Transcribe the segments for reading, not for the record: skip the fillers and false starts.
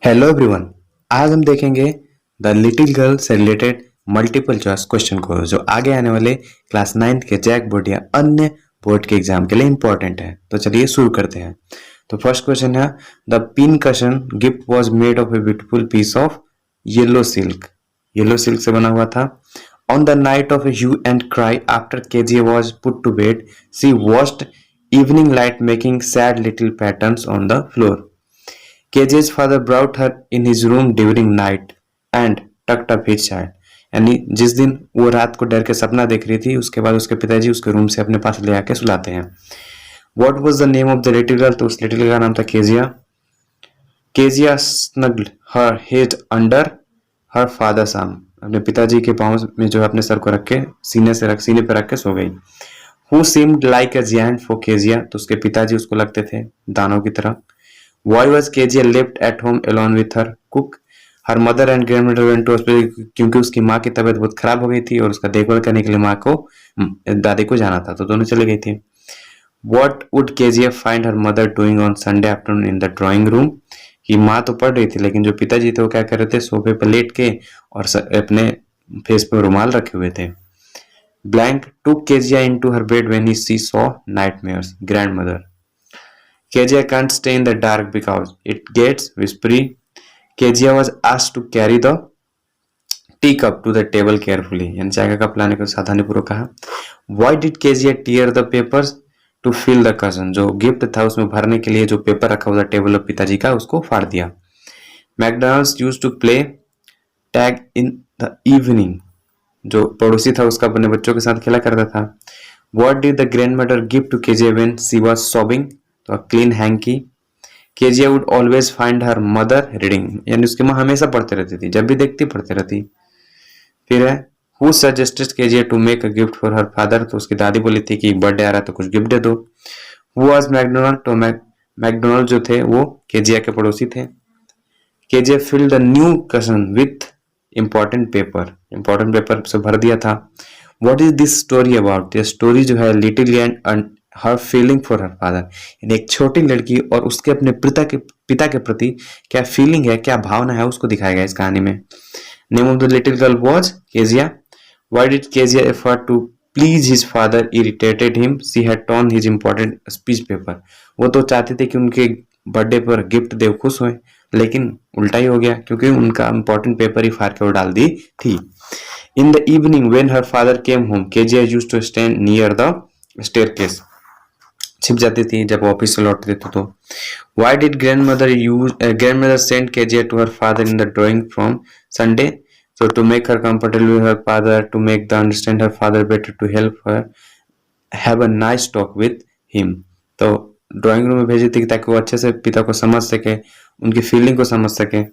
Hello everyone. आज हम देखेंगे द लिटिल गर्ल से रिलेटेड मल्टीपल चॉइस क्वेश्चन को जो आगे आने वाले क्लास 9th के जैक बोर्ड या अन्य बोर्ड के एग्जाम के लिए इंपॉर्टेंट है। तो चलिए शुरू करते हैं। तो फर्स्ट क्वेश्चन है the pincushion gift was made of a beautiful piece of yellow silk. Yellow silk से बना हुआ था। On the night of hue and cry after KJ was put to bed she watched evening light making sad little patterns on the floor. KJ's father brought her in his room during night and tucked up his child। यानी जिस दिन वो रात को डर के सपना देख रही थी उसके बाद उसके पिताजी उसके रूम से अपने पास ले आके सुलाते हैं। What was the name of the little girl? तो उस लिटिल गर्ल का नाम था Kezia. Kezia snuggled her head under her father's arm। अपने पिताजी के पाँव में जो है अपने सर को रख के सीने पे रख के सो गई। Who seemed like a giant for Kezia? तो उसके पिताजी उसको लगते थे दानव की तरह। Why was Kezia left at home alone with her cook? Her mother and grandmother went to hospital क्योंकि उसकी माँ की तबीयत बहुत खराब हो गई थी और उसका देखभाल करने के लिए माँ को दादी को जाना था, तो दोनों चले गई थी। What would Kezia find her mother doing on Sunday afternoon in the drawing room? कि माँ तो पढ़ रही थी लेकिन जो पिताजी थे वो क्या कर रहे थे, सोफे पर लेट के और अपने फेस पे रुमाल रखे हुए थे। Blank took Kezia into her bed when she saw nightmares. Grandmother. Kezia can't stay in the dark because it gets whispery. Kezia was asked to carry the teacup to the table carefully। यानी चाय का cup लाने को सावधानीपूर्वक कहा। Why did Kezia tear the papers to fill the cushion? जो gift था उसमें भरने के लिए जो पेपर रखा हुआ था टेबल पर पिताजी का उसको फाड़ दिया। McDonald's used to play tag in the evening। जो पड़ोसी था उसका अपने बच्चों के साथ खेला करता था। What did the grandmother give to Kezia when she was sobbing? तो clean hanky. Kezia would always find her mother reading, यानी उसकी माँ हमेशा पढ़ते रहती थी, जब भी देखती पढ़ते रहती। फिर है who suggested Kezia to make a gift for her father? तो उसकी दादी बोली थी कि बर्थडे आ रहा है तो कुछ गिफ्ट दे दो। Who was McDonald? तो मैकडोनाल्ड जो थे वो केजिया के पड़ोसी थे। Kezia filled the new cushion with important paper से भर दिया था। What is this story about? ये स्टोरी जो है little and her feeling for her father, यानी एक छोटी लड़की और उसके अपने पिता के प्रति क्या फीलिंग है, क्या भावना है, उसको दिखाया गया इस कहानी में। Name of the little girl was Kezia. Why did Kezia effort to please his father irritated him? She had torn his important speech paper. वो तो चाहते थे कि उनके बर्थडे पर गिफ्ट दे खुश हुए, लेकिन उल्टा ही हो गया क्योंकि उनका इंपॉर्टेंट पेपर ही फाड़ के वो डाल दी थी। In the evening when her father came home Kezia used to stand near the staircase. छिप जाती थी जब ऑफिस से लौटते थे तो। Why did grandmother send Kezia to her father in the drawing from Sunday? So to make her comfortable with her father, to make the understand her father better, to help her have a nice talk with him। तो drawing room में भेजी थी ताकि वो अच्छे से पिता को समझ सके, उनकी फीलिंग को समझ सके।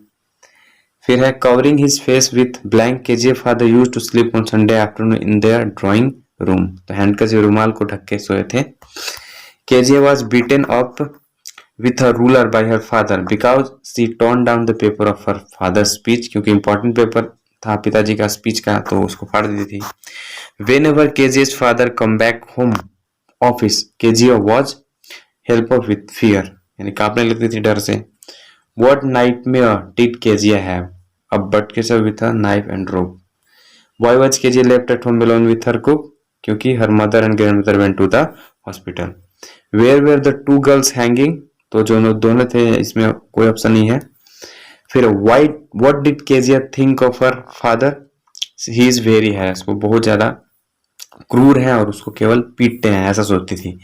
फिर है covering his face with blank Kezia father use to sleep on Sunday afternoon in their drawing room. तो हैंडकर्चिफ रुमाल को ढक के सोए थे। Kezia was beaten up with a ruler by her father because she torn down the paper of her father's speech। क्योंकि important paper था पिताजी का स्पीच का तो उसको फाड़ दी थी। Whenever Kezia's father come back home office, Kezia was help up with fear, यानी कांपने लगती थी डर से। What nightmare did Kezia have? A butt with a knife and rope। Why was Kezia left at home alone with her cook? क्योंकि her mother and grandmother went to the hospital। Where were the two girls hanging? तो जो दोनों थे इसमें कोई option नहीं है। फिर what did Kezia think of her father? He is very harsh। वो बहुत ज्यादा क्रूर है और उसको केवल पीटते हैं ऐसा सोचती थी।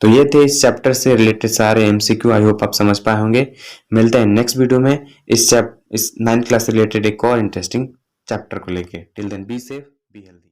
तो ये थे इस चैप्टर से रिलेटेड सारे एमसीक्यू। आई होप आप समझ पाए होंगे। मिलते हैं नेक्स्ट वीडियो में इस 9th क्लास से रिलेटेड एक और इंटरेस्टिंग चैप्टर को लेके। Till then be safe, be healthy.